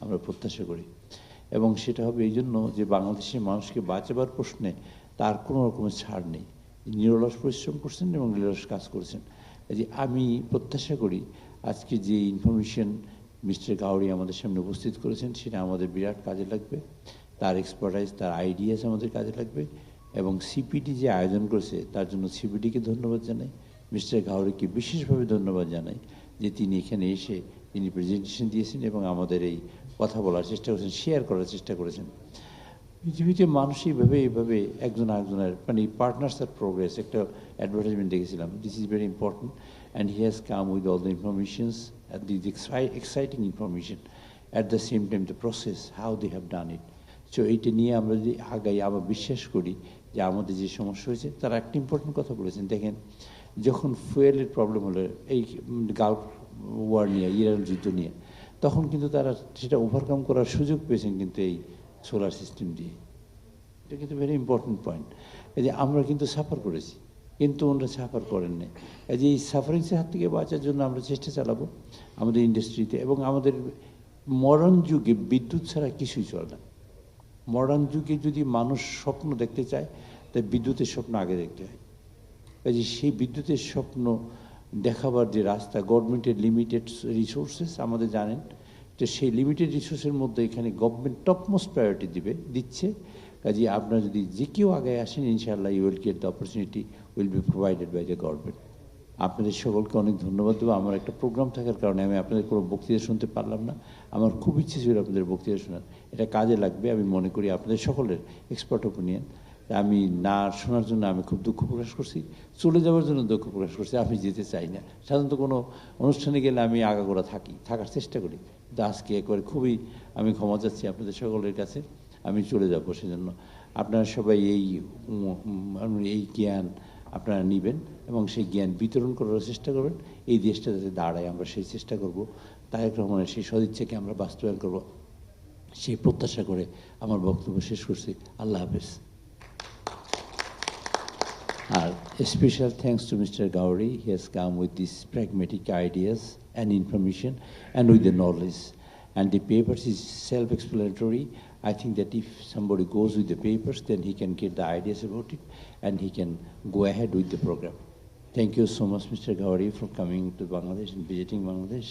আমরা প্রত্যাশা করি। এবং সেটা হবে এই জন্য যে বাংলাদেশের মানুষকে বাঁচাবার প্রশ্নে তার কোনো রকমের ছাড় নেই। নিরলস পরিশ্রম করছেন এবং নিরলস কাজ করেছেন। যে আমি প্রত্যাশা করি আজকে যে ইনফরমেশন মিস্টার গাওরি আমাদের সামনে উপস্থিত করেছেন সেটা আমাদের বিরাট কাজে লাগবে। তার এক্সপার্টাইজ, তার আইডিয়াস আমাদের কাজে লাগবে। এবং সিপিডি যে আয়োজন করেছে তার জন্য সিপিডিকে ধন্যবাদ জানাই, মিস্টার গাওরিকে বিশেষভাবে ধন্যবাদ জানাই যে তিনি এখানে এসে তিনি প্রেজেন্টেশন দিয়েছেন এবং আমাদের এই কথা বলার চেষ্টা করেছেন, শেয়ার করার চেষ্টা করেছেন। পৃথিবীতে মানুষ এইভাবে একজন আরেকজনের মানে পার্টনার্স আর প্রোগ্রেস একটা অ্যাডভার্টাইজমেন্ট দেখেছিলাম, this is very important and he has come with all the informations at the exciting information at the same time the process how they have done it. So এইটা নিয়ে আমরা যদি আগাই, আমরা বিশ্বাস করি যে আমাদের যে সমস্যা হয়েছে, তারা একটা ইম্পর্টেন্ট কথা বলেছেন। দেখেন, যখন ফুয়েলের প্রবলেম হলো এই গালফ ওয়ার নিয়ে, ইরান যুদ্ধ নিয়ে, তখন কিন্তু তারা সেটা ওভারকাম করার সুযোগ পেয়েছেন কিন্তু এই সোলার সিস্টেম দিয়ে। এটা কিন্তু ভেরি ইম্পর্টেন্ট পয়েন্ট। এই যে আমরা কিন্তু সাফার করেছি, কিন্তু ওনারা সাফার করেন নাই। এই যে এই সাফারিংসের হাত থেকে বাঁচার জন্য আমরা চেষ্টা চালাবো আমাদের ইন্ডাস্ট্রিতে। এবং আমাদের মডার্ন যুগে বিদ্যুৎ ছাড়া কিছুই চলে না। মডার্ন যুগে যদি মানুষ স্বপ্ন দেখতে চায়, তাই বিদ্যুতের স্বপ্ন আগে দেখতে হয়। কাজে সেই বিদ্যুতের স্বপ্ন দেখাবার যে রাস্তা, গভর্নমেন্টের লিমিটেড রিসোর্সেস আমাদের জানেন, তো সেই লিমিটেড রিসোর্সের মধ্যে এখানে গভর্নমেন্ট টপমোস্ট প্রায়োরিটি দিচ্ছে। কাজে আপনারা যদি যে কেউ আগে আসেন, ইনশাআল্লাহ you will get the opportunity will be provided by the government. আপনাদের সকলকে অনেক ধন্যবাদ দেবো। আমার একটা প্রোগ্রাম থাকার কারণে আমি আপনাদের কোনো বক্তৃতা শুনতে পারলাম না। আমার খুব ইচ্ছে ছিল আপনাদের বক্তৃতা শোনার, এটা কাজে লাগবে আমি মনে করি। আপনাদের সকলের এক্সপার্ট ওপিনিয়ন আমি না শোনার জন্য আমি খুব দুঃখ প্রকাশ করছি, চলে যাওয়ার জন্য দুঃখ প্রকাশ করছি। আমি যেতে চাই না। সাধারণত কোনো অনুষ্ঠানে গেলে আমি আগাগোড়া থাকার চেষ্টা করি, কিন্তু আজকে একবার খুবই আমি ক্ষমা চাচ্ছি আপনাদের সকলের কাছে, আমি চলে যাব। সেজন্য আপনারা সবাই এই জ্ঞান আপনারা নেবেন এবং সেই জ্ঞান বিতরণ করার চেষ্টা করবেন। এই দেশটা যাতে দাঁড়ায়, আমরা সেই চেষ্টা করব। তারেক রহমানের সেই সদিচ্ছাকে আমরা বাস্তবায়ন করব, সেই প্রত্যাশা করে আমার বক্তব্য শেষ করছি। আল্লাহ হাফেজ। A special thanks to Mr. Gauri. He has come with these pragmatic ideas and information and with the knowledge. And the papers is self-explanatory. I think that if somebody goes with the papers, then he can get the ideas about it and he can go ahead with the program. Thank you so much, Mr. Gauri, for coming to Bangladesh and visiting Bangladesh.